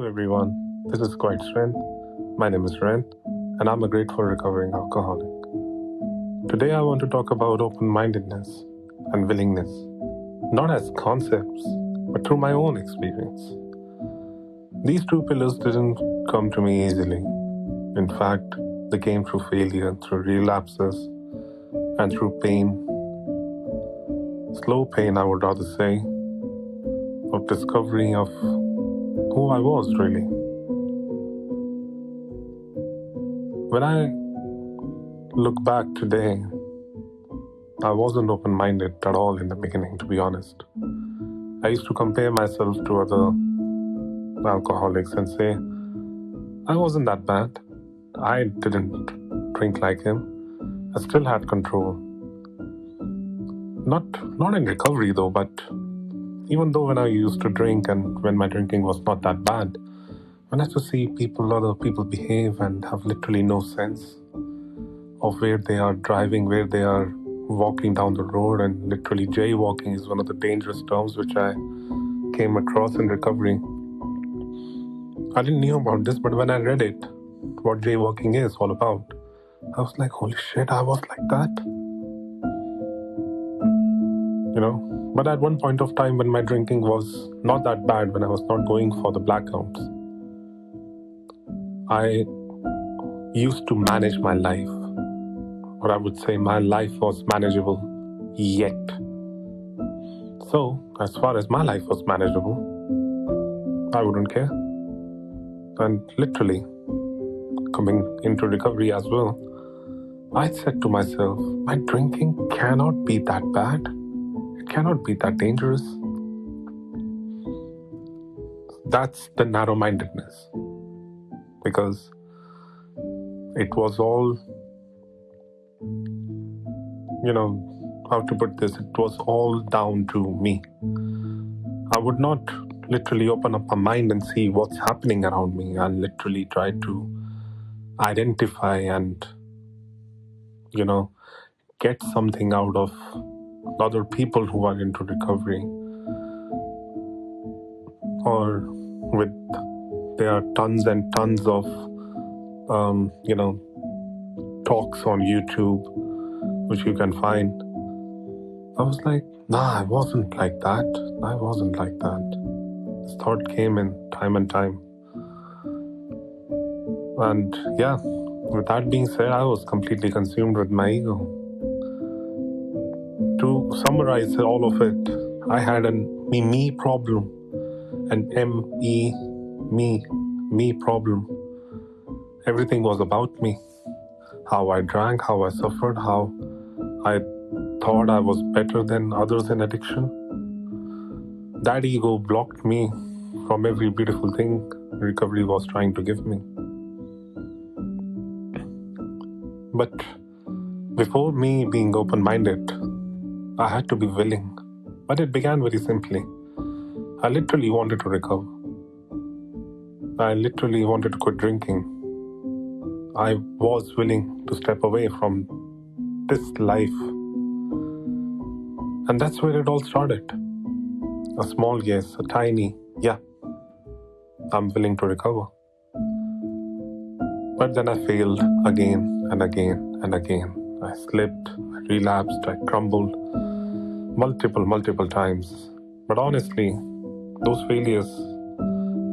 everyone, this is Quite Strength. My name is Ren, and I'm a grateful recovering alcoholic. Today I want to talk about open-mindedness and willingness, not as concepts, but through my own experience. These two pillars didn't come to me easily. In fact, they came through failure, through relapses, and through pain. Slow pain, I would rather say, of discovery of who I was really. When I look back today, I wasn't open-minded at all in the beginning, to be honest. I used to compare myself to other alcoholics and say, I wasn't that bad. I didn't drink like him. I still had control. Not in recovery though, but even though when I used to drink and when my drinking was not that bad, when I used to see other people behave and have literally no sense of where they are driving, where they are walking down the road, and literally jaywalking is one of the dangerous terms which I came across in recovery. I didn't know about this, but when I read it, what jaywalking is all about, I was like, holy shit, I was like that. But at one point of time when my drinking was not that bad, when I was not going for the blackouts, I used to manage my life. Or I would say my life was manageable yet. So, as far as my life was manageable, I wouldn't care. And literally, coming into recovery as well, I said to myself, my drinking cannot be that bad. It cannot be that dangerous. That's the narrow-mindedness. Because it was all, how to put this, it was all down to me. I would not literally open up my mind and see what's happening around me. I literally try to identify and, get something out of other people who are into recovery. Or there are tons and tons of, talks on YouTube, which you can find. I was like, nah, I wasn't like that. I wasn't like that. This thought came in time and time. And yeah, with that being said, I was completely consumed with my ego. To summarize all of it, I had a me problem, an me problem. Everything was about me. How I drank, how I suffered, how I thought I was better than others in addiction. That ego blocked me from every beautiful thing recovery was trying to give me. But before me being open-minded, I had to be willing. But it began very simply. I literally wanted to recover. I literally wanted to quit drinking. I was willing to step away from this life. And that's where it all started. A small yes, a tiny, yeah, I'm willing to recover. But then I failed again and again and again. I slipped, I relapsed, I crumbled multiple times. But honestly, those failures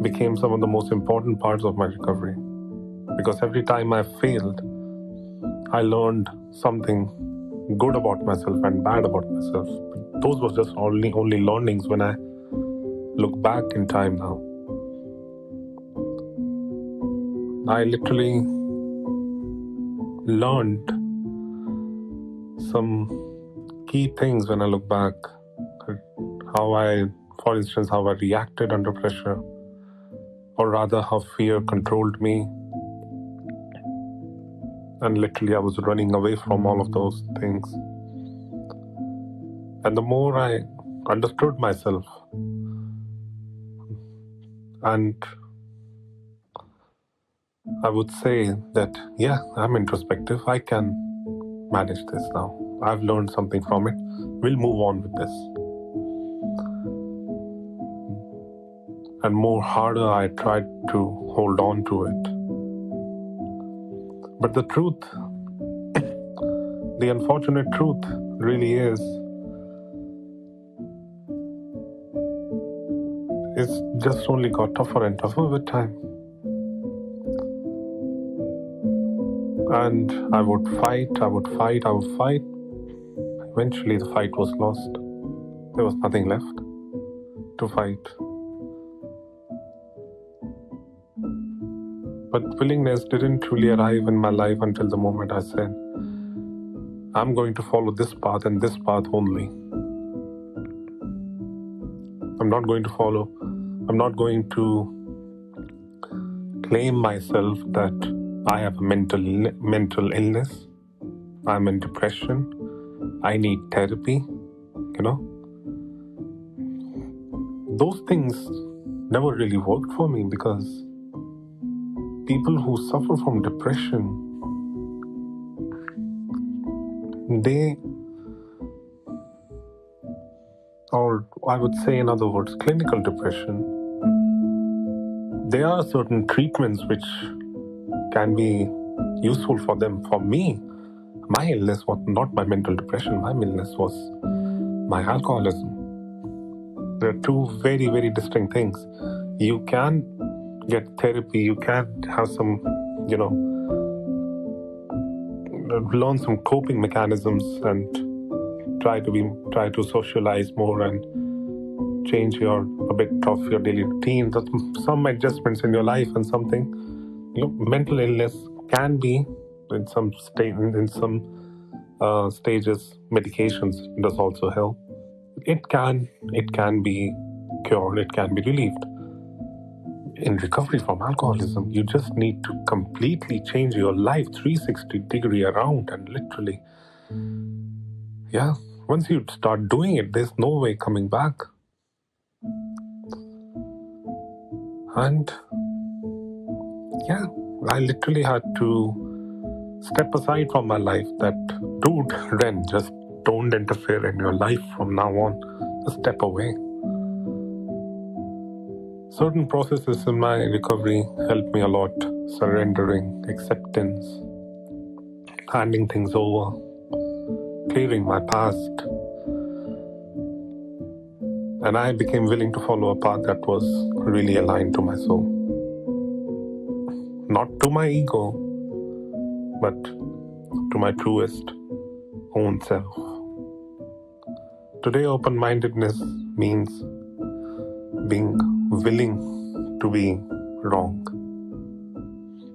became some of the most important parts of my recovery. Because every time I failed, I learned something good about myself and bad about myself. Those were just only learnings when I look back in time now. I literally learned some key things when I look back. For instance, how I reacted under pressure, or rather how fear controlled me. And literally I was running away from all of those things. And the more I understood myself, and I would say that, yeah, I'm introspective. I can manage this now. I've learned something from it. We'll move on with this. and more harder I tried to hold on to it. But the truth, the unfortunate truth really is, it's just only got tougher and tougher with time. And I would fight. Eventually the fight was lost. There was nothing left to fight. But willingness didn't truly arrive in my life until the moment I said, I'm going to follow this path and this path only. I'm not going to claim myself that I have a mental illness. I'm in depression. I need therapy. Those things never really worked for me, because people who suffer from depression, or I would say in other words, clinical depression, there are certain treatments which can be useful for them. For me, my illness was not my mental depression. My illness was my alcoholism. There are two very, very distinct things. You can get therapy, you can have some, learn some coping mechanisms and try to socialize more and change a bit of your daily routine. Some adjustments in your life and something. Mental illness can be in some stages. Medications does also help. It can be cured. It can be relieved. In recovery from alcoholism, you just need to completely change your life 360-degree around, and literally, once you start doing it, there's no way coming back. And I literally had to step aside from my life. That, dude, Ren, just don't interfere in your life from now on. Just step away. Certain processes in my recovery helped me a lot. Surrendering, acceptance, handing things over, clearing my past. And I became willing to follow a path that was really aligned to my soul. Not to my ego, but to my truest own self. Today, open-mindedness means being willing to be wrong,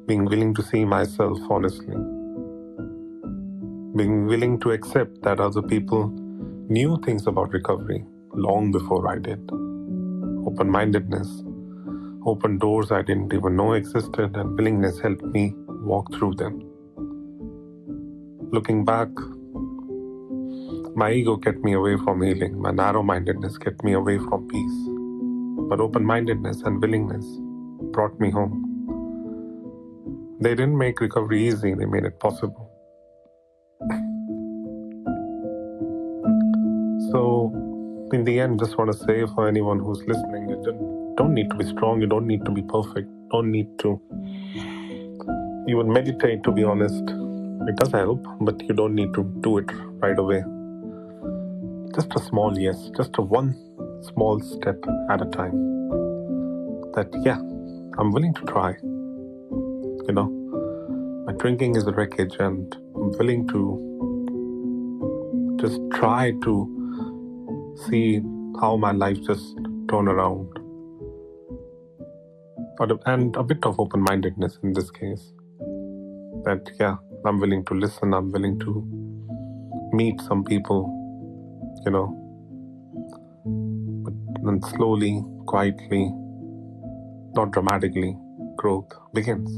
being willing to see myself honestly, being willing to accept that other people knew things about recovery long before I did. Open-mindedness opened doors I didn't even know existed, and willingness helped me walk through them. Looking back, my ego kept me away from healing. My narrow-mindedness kept me away from peace. But open-mindedness and willingness brought me home. They didn't make recovery easy, they made it possible. So, in the end, just want to say for anyone who's listening, you don't need to be strong, you don't need to be perfect, don't need to even meditate, to be honest. It does help, but you don't need to do it right away. Just a small yes, just one small step at a time. That, I'm willing to try. My drinking is a wreckage, and I'm willing to just try to see how my life just turn around. And a bit of open-mindedness in this case. That, I'm willing to listen, I'm willing to meet some people, but then slowly, quietly, not dramatically, growth begins.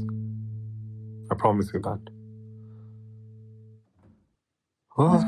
I promise you that. Well,